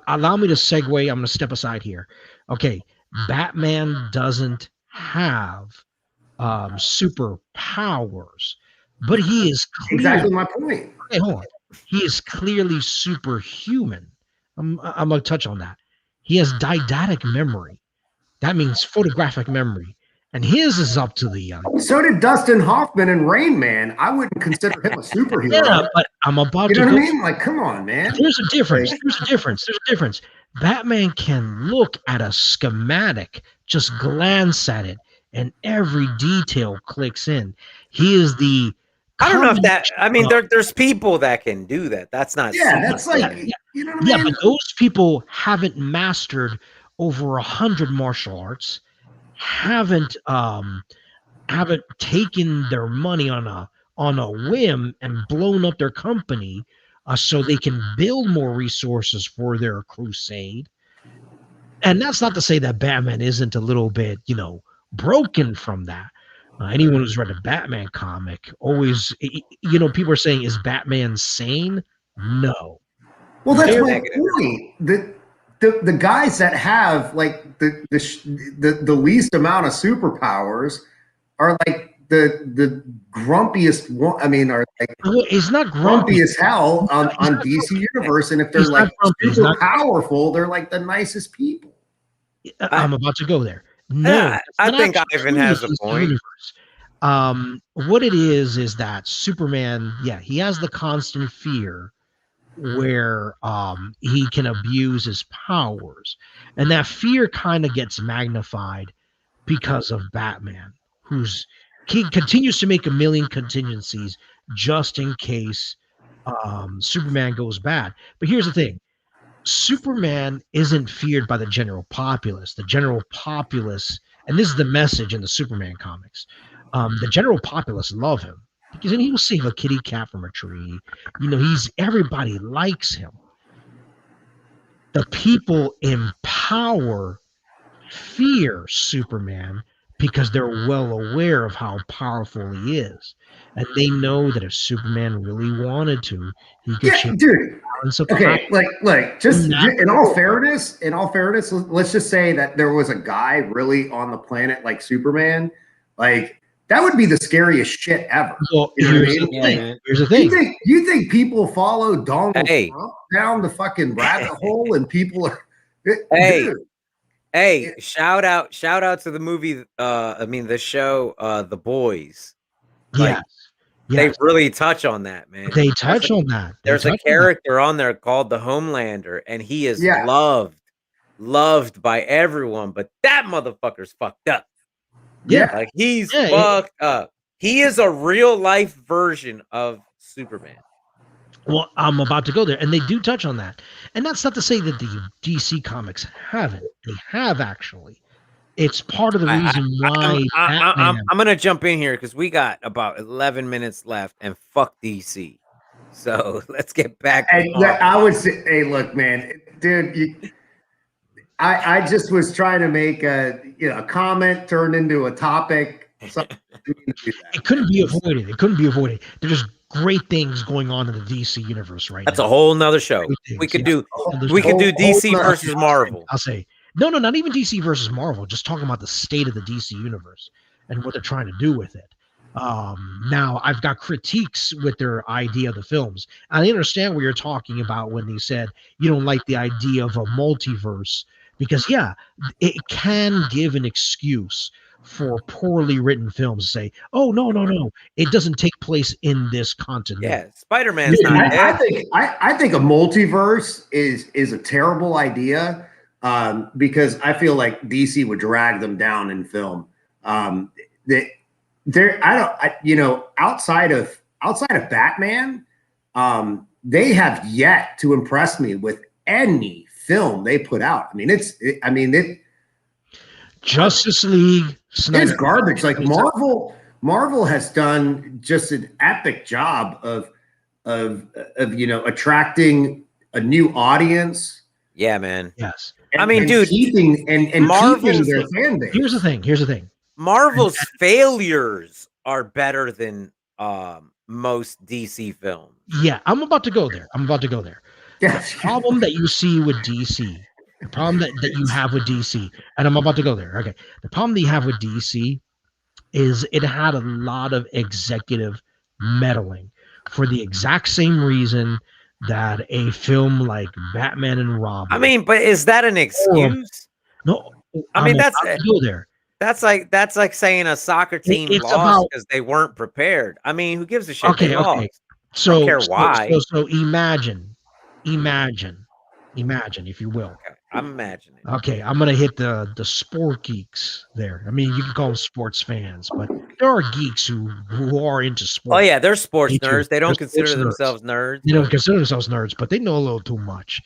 allow me to segue. I'm going to step aside here. Okay, Batman doesn't have superpowers, but he is clearly. Exactly my point. Okay, hold on. He is clearly superhuman. I'm going to touch on that. He has didactic memory. That means photographic memory. And his is up to the So did Dustin Hoffman in Rain Man. I wouldn't consider him a superhero. Yeah, but I'm about you to know go. what I mean? Like, come on, man. There's a difference. There's a difference. There's a difference. Batman can look at a schematic, just glance at it, and every detail clicks in. He is the. I don't know if that. I mean, there's people that can do that. That's not. Yeah, that's like you know what I mean. Yeah, but those people haven't mastered over 100 martial arts. Haven't taken their money on a whim and blown up their company so they can build more resources for their crusade. And that's not to say that Batman isn't a little bit, broken from that. Anyone who's read a Batman comic always, people are saying, is Batman sane? No. Well, that's my point. The guys that have like the least amount of superpowers are like the grumpiest one. I mean, are like he's not grumpy as hell on DC Universe, and if they're like super powerful, they're like the nicest people. I'm about to go there. No, I think Ivan has a point. What it is that Superman, he has the constant fear where he can abuse his powers, and that fear kind of gets magnified because of Batman, he continues to make a million contingencies just in case Superman goes bad. But here's the thing. Superman isn't feared by the general populace. The general populace, and this is the message in the Superman comics, the general populace love him because he will save a kitty cat from a tree. Everybody likes him. The people in power fear Superman because they're well aware of how powerful he is. And they know that if Superman really wanted to, he could change the balance of power. Like just in all fairness, let's just say that there was a guy really on the planet like Superman. Like, that would be the scariest shit ever. Well, here's the thing. You think people follow Donald Trump down the fucking rabbit hole and people are Hey, shout out to the movie, the show, The Boys. Like, they really touch on that, man. They touch on that. There's a character on there called the Homelander, and he is loved by everyone, but that motherfucker's fucked up. Yeah. Like, he's fucked up. He is a real life version of Superman. Well, I'm about to go there, and they do touch on that. And that's not to say that the DC comics haven't. They have, actually. It's part of the reason why I'm going to jump in here because we got about 11 minutes left, and fuck DC. So let's get back. I would say, hey, look, man, dude, I just was trying to make a comment turned into a topic. It couldn't be avoided. There's great things going on in the DC universe right now. That's a whole nother show. We could do DC versus Marvel. I'll say no, not even DC versus Marvel. Just talking about the state of the DC universe and what they're trying to do with it. Now I've got critiques with their idea of the films. I understand what you're talking about when they said you don't like the idea of a multiverse because it can give an excuse for poorly written films to say, oh, no, it doesn't take place in this continuity. Yeah, Spider-Man's not dead. I think a multiverse is a terrible idea because I feel like DC would drag them down in film. Outside of Batman, they have yet to impress me with any film they put out. I mean, Justice League, it's garbage. Like Marvel has done just an epic job of attracting a new audience. Yeah, man. Yes. Keeping their fan base. Here's the thing. Marvel's failures are better than most DC films. Yeah, I'm about to go there. The problem that you see with DC, the problem that you have with DC, and I'm about to go there. Okay. The problem that you have with DC is it had a lot of executive meddling for the exact same reason that a film like Batman and Robin. I mean, but is that an excuse? No, I I'm mean, about to go there. That's like saying a soccer team It's lost about because they weren't prepared. I mean, who gives a shit? okay, They okay. lost. So Don't care why. So imagine, if you will. Okay, I'm imagining. Okay, I'm gonna hit the sport geeks there. I mean, you can call them sports fans, but there are geeks who are into sports. Oh yeah, they're sports Me too. nerds. They don't They're consider sports nerds. themselves nerds. They don't but consider themselves nerds, but they know a little too much.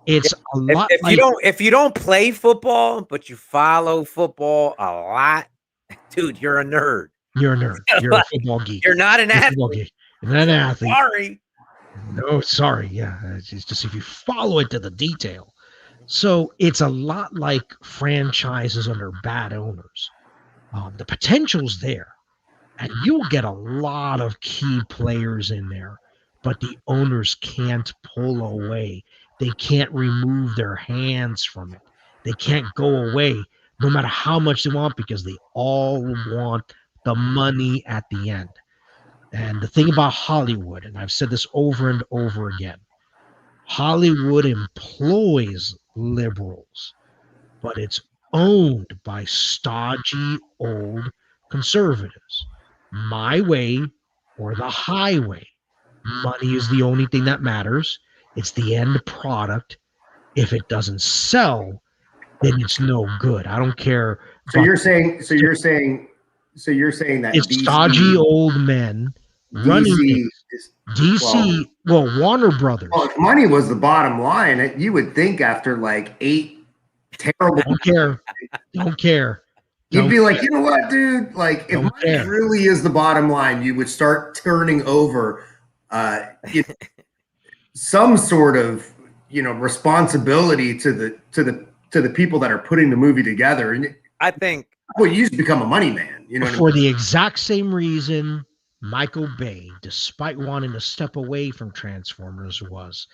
It's a lot if like you don't play football, but you follow football a lot, dude, you're a nerd. you're a nerd. You're a football geek. You're not an You're a football athlete. geek. You're not an athlete. Sorry. No, sorry. Yeah, it's just if you follow it to the detail. So it's a lot like franchises under bad owners. The potential's there, and you'll get a lot of key players in there, but the owners can't pull away. They can't remove their hands from it. They can't go away no matter how much they want because they all want the money at the end. And the thing about Hollywood, and I've said this over and over again, Hollywood employs liberals, but it's owned by stodgy old conservatives. My way or the highway. Money is the only thing that matters. It's the end product. If it doesn't sell, then it's no good. I don't care. So you're saying that it's DC, stodgy old men running DC it. is, DC, well, Warner Brothers. well, if money was the bottom line, you would think after like 8 terrible, Don't care. you'd be like, you know what, dude? Like, if Don't money care. really is the bottom line, you would start turning over some sort of responsibility to the people that are putting the movie together. And I think well, you used to become a money man, For the exact same reason Michael Bay, despite wanting to step away from Transformers, was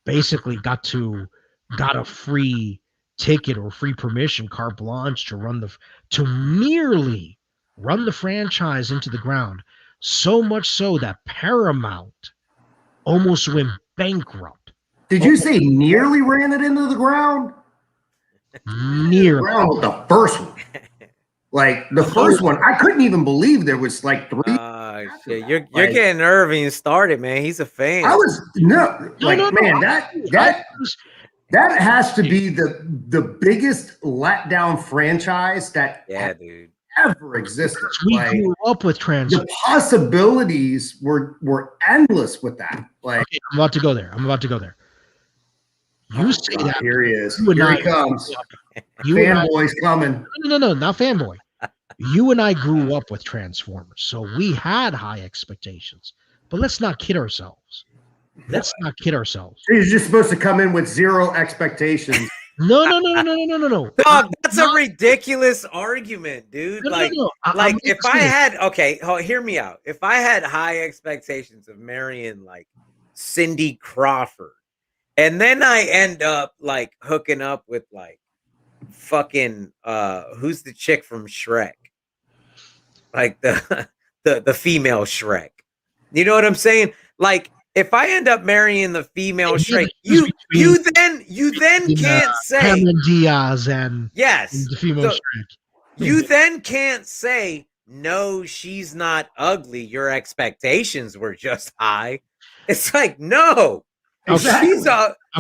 basically got a free ticket or free permission, carte blanche, to merely run the franchise into the ground. So much so that Paramount almost went bankrupt. Did you say nearly ran it into the ground? Nearly. Ground with the first one. Like the first one, I couldn't even believe there was like 3. Shit. You're getting Irving started, man. He's a fan. I was that has to be the biggest letdown franchise that dude. ever existed. We grew up with Transformers. The possibilities were endless with that. Like, okay, I'm about to go there. You say that. Here he is. Here he comes. Fanboy's coming. No, not fanboy. You and I grew up with Transformers, so we had high expectations. But let's not kid ourselves. You're just supposed to come in with 0 expectations. No. Dog, that's a ridiculous argument, dude. No. If I had hear me out. If I had high expectations of marrying like Cindy Crawford, and then I end up like hooking up with like fucking who's the chick from Shrek? Like the female Shrek. You know what I'm saying? Like if I end up marrying the female Shrek, you then can't say Cameron Diaz and the female Shrek. You then can't say no, she's not ugly. Your expectations were just high. It's like no, exactly.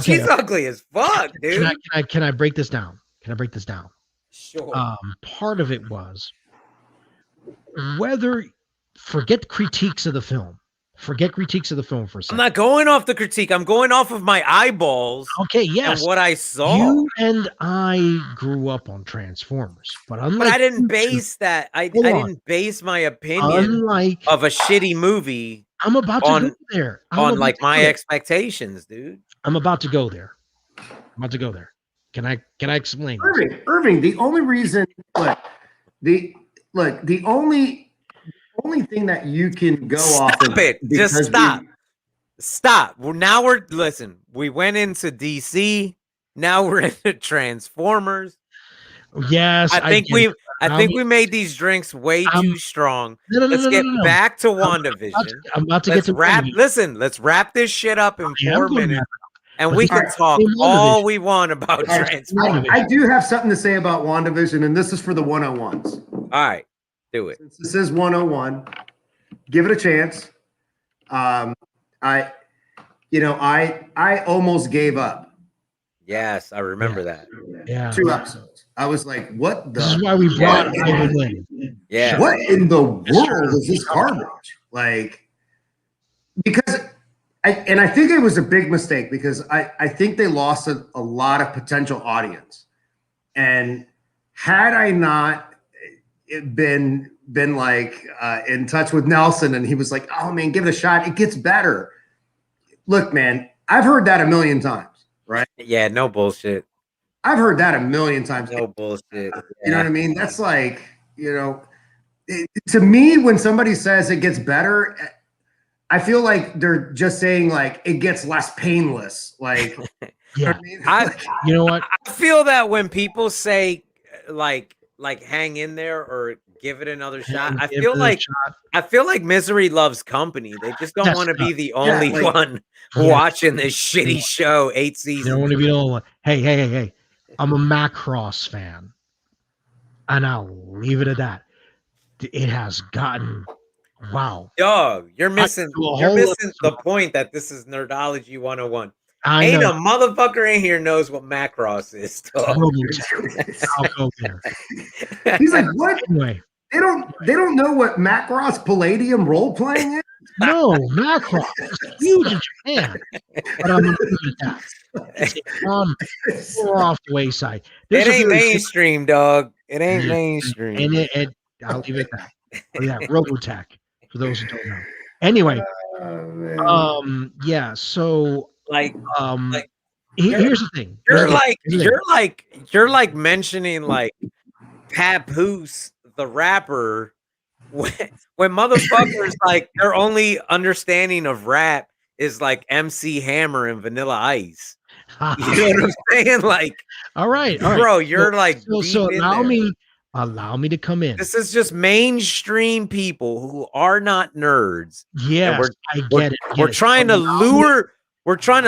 She's ugly as fuck, dude. Can I break this down? Sure. Part of it was forget critiques of the film. Forget critiques of the film for a second. I'm not going off the critique. I'm going off of my eyeballs. Okay, yes. And what I saw. You and I grew up on Transformers, but I didn't base that. I didn't base my opinion of a shitty movie. I'm about to go there. On like my expectations, dude. I'm about to go there. Can I explain? Irving, the only reason the only only thing that you can go off of. Stop it. Just stop. Stop. Well, now listen, we went into DC. Now we're into Transformers. Yes, I think we made these drinks way too strong. No, Let's get back to I'm about to let's get to wrap. Listen, let's wrap this shit up in 4 minutes, and we can talk all we want about Transformers. I do have something to say about WandaVision, and this is for the 101s. All right, do it. Since this is 101, give it a chance. I almost gave up. Yes, I remember that. Yeah. 2 episodes. I was like, what the? This is why we brought Ivan in. Yeah. What in the world is this garbage? Like, because I think it was a big mistake because I think they lost a lot of potential audience. And had I not been like in touch with Nelson and he was like, oh man, give it a shot. It gets better. Look, man, I've heard that a million times. Right? Yeah, no bullshit. I've heard that a million times. No bullshit. Yeah. You know what I mean? That's like, to me, when somebody says it gets better, I feel like they're just saying like it gets less painless. Like, yeah. You know what? I feel that when people say like hang in there or give it another shot, I feel like misery loves company. They just don't want to be the only one watching this shitty show 8 seasons. They don't want to be the only one. Hey. I'm a Macross fan. And I'll leave it at that. It has gotten Dog, you're missing the point that this is Nerdology 101. Ain't a motherfucker in here knows what Macross is. I'll go there. He's like, what? Anyway. They don't know what Macross Palladium role playing is? No, Macross is huge in Japan. But I'm going to leave it at that. We're off the wayside. It ain't mainstream, dog. It ain't mainstream. And I'll leave it at that. Yeah, Robotech, for those who don't know. Anyway, so here's the thing. You're like mentioning like Papoose the rapper when motherfuckers like their only understanding of rap is like MC Hammer and Vanilla Ice. You know what I'm saying? Like, all right, bro, you're so allow me to come in. This is just mainstream people who are not nerds. Yeah, I get it. We're trying to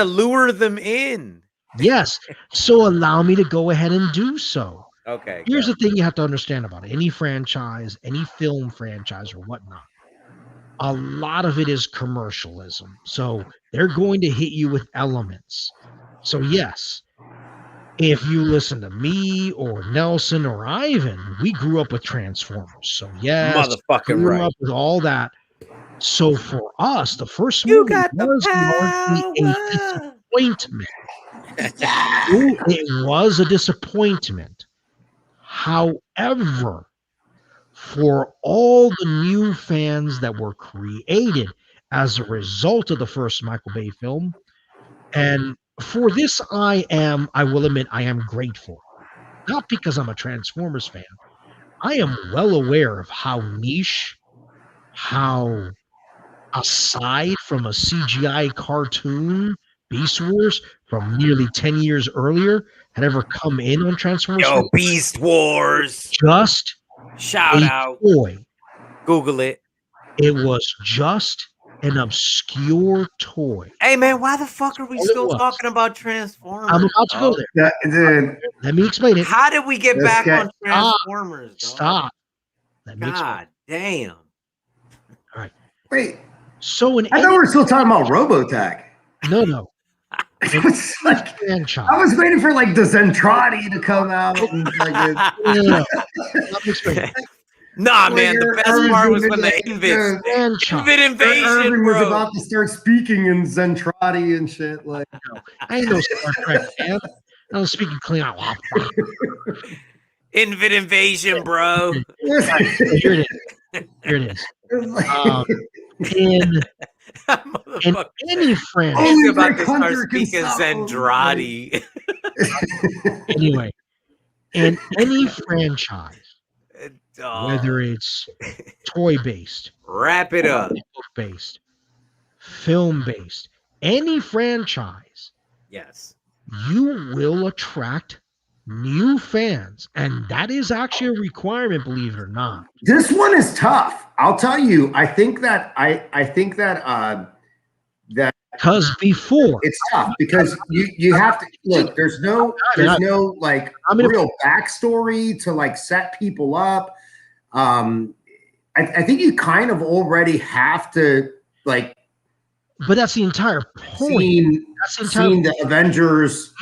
lure them in. Yes. So allow me to go ahead and do so. Okay. Here's the thing you have to understand about it. Any franchise, any film franchise or whatnot, a lot of it is commercialism. So they're going to hit you with elements. So yes, if you listen to me or Nelson or Ivan, we grew up with Transformers. So yes, motherfucking grew up with all that. So for us, the first movie was largely a disappointment. It was a disappointment. However, for all the new fans that were created as a result of the first Michael Bay film, and for this I will admit, I am grateful. Not because I'm a Transformers fan. I am well aware of how niche, how aside from a CGI cartoon, Beast Wars, from nearly 10 years earlier, had ever come in on Transformers. Yo, Beast Wars. Just shout out. Toy. Google it. It was just an obscure toy. Hey, man, why the fuck are we still talking about Transformers? I'm about to go there. Let me explain it. How did we get back on Transformers? Stop. God damn. All right. Wait. So I thought we were still talking about Robotech. No. It's like, I was waiting for like the Zentradi to come out. And, like, nah, man, the best part was when the Invid invasion Irving was about to start speaking in Zentradi and shit. Like, I ain't no Star Trek fan. I was speaking clean out. Invid invasion, bro. Here it is. In any franchise, he's about to start speaking Zentradi. Anyway, in any franchise, whether it's toy-based, Wrap it up. book-based, film-based, any franchise, Yes. you will attract new fans. And that is actually a requirement, believe it or not. This one is tough. I'll tell you. I think that that Because before it's tough because you have to look. There's no like real backstory to like set people up. I think you kind of already have to like. But that's the entire point. Seen the Avengers,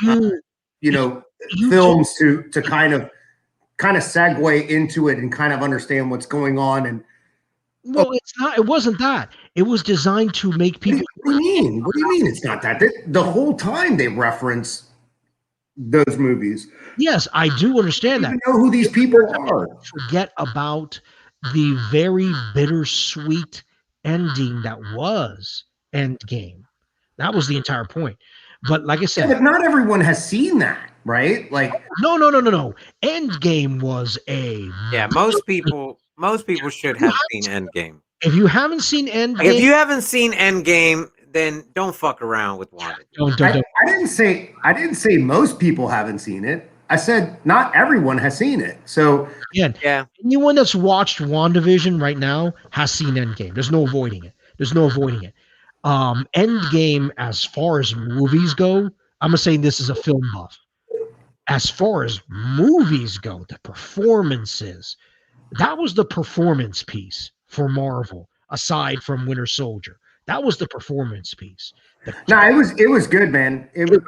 films to kind of segue into it and kind of understand what's going on. And well, it's not. It wasn't that. It was designed to make people. What do you mean? What do you mean? It's not that. The whole time they reference those movies. Yes, I do understand that. You know who these people are. Forget about the very bittersweet ending that was Endgame. That was the entire point. But like I said, but not everyone has seen that, right? Like, no. Endgame was a most people should have seen Endgame. If you haven't seen Endgame, if you haven't seen Endgame, then don't fuck around with Wanda. Don't. I didn't say most people haven't seen it. I said not everyone has seen it. So yeah, anyone that's watched WandaVision right now has seen Endgame. There's no avoiding it. Endgame, as far as movies go, I'm gonna say this is a film buff. As far as movies go, the performances, that was the performance piece for Marvel, aside from Winter Soldier. That was the performance piece. No, it was good, man. It was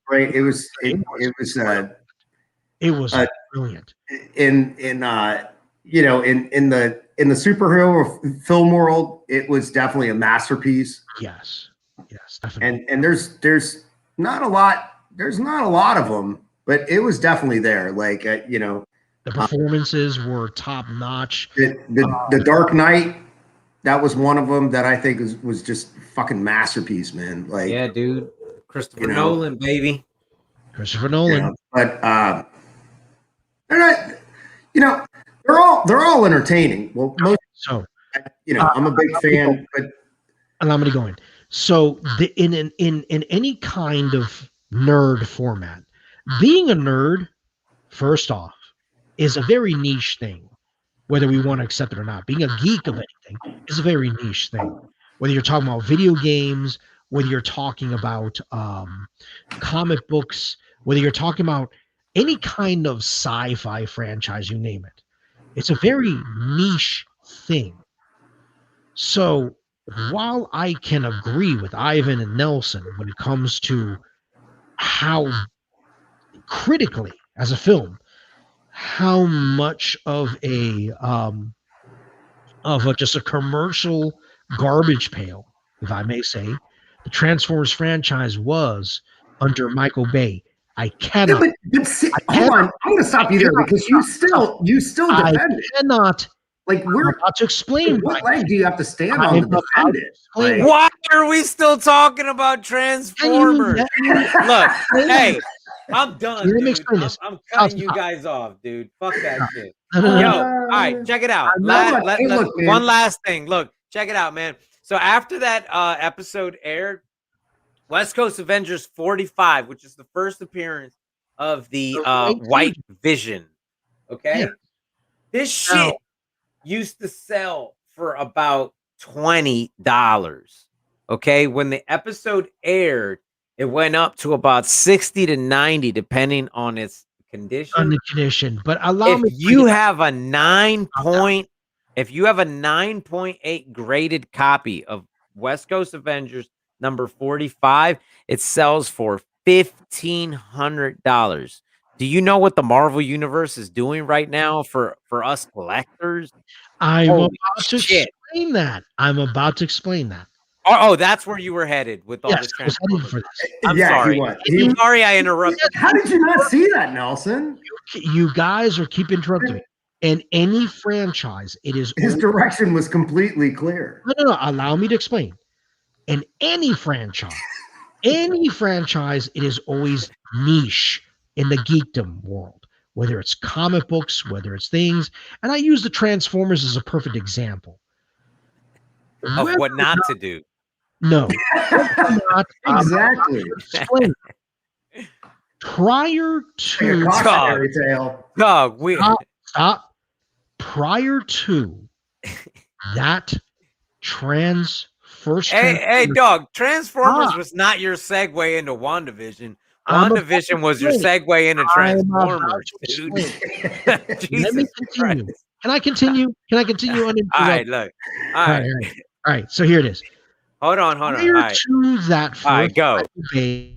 great. It was brilliant. In the superhero film world, it was definitely a masterpiece. Yes, definitely. And there's not a lot of them, but it was definitely there. Like the performances were top notch. The Dark Knight, that was one of them that I think was just fucking masterpiece, man. Like, yeah, dude, Christopher Nolan, baby. Christopher Nolan. But they're not. They're all entertaining. Well, I'm a big fan, but allow me to go in. So in any kind of nerd format, being a nerd, first off, is a very niche thing, whether we want to accept it or not. Being a geek of anything is a very niche thing. Whether you're talking about video games, whether you're talking about comic books, whether you're talking about any kind of sci-fi franchise, you name it. It's a very niche thing. So while I can agree with Ivan and Nelson when it comes to how critically, as a film, how much of just a commercial garbage pail, if I may say, the Transformers franchise was under Michael Bay. I cannot. Hold on, I'm going to stop you there because you still defend it. I cannot. Like, we're about to explain. What leg do you have to stand on to defend it? Like, why are we still talking about Transformers? Look, hey, I'm done. Let me explain this. I'm cutting you guys off, dude. Fuck that shit. Yo, all right, check it out. One last thing. Look, check it out, man. So after that episode aired, West Coast Avengers 45, which is the first appearance of the White Vision. Okay, this shit used to sell for about $20. Okay, when the episode aired, it went up to about 60 to 90, depending on its condition. On the condition, but if you have a 9.8 graded copy of West Coast Avengers number 45, it sells for $1,500. Do you know what the Marvel Universe is doing right now for us collectors? I'm about to explain that. Oh, that's where you were headed with all this Transformers. I'm sorry. Sorry I interrupted. How did you not see that, Nelson? You guys keep interrupting me. In any franchise, it is his direction was completely clear. No. Allow me to explain. In any franchise, it is always niche in the geekdom world. whether it's comic books, whether it's things. And I use the Transformers as a perfect example. Of what not to do. No. Not, Exactly. explain. Prior to Like a cautionary tale. Dog, we stop. Prior to that first Hey, dog, Transformers was not your segue into WandaVision. WandaVision was your segue into Transformers, dude. Let me continue. Christ. Can I continue? All right, look. All right. All right. So here it is. Hold on. All Prior right. to that All right, first go. debate,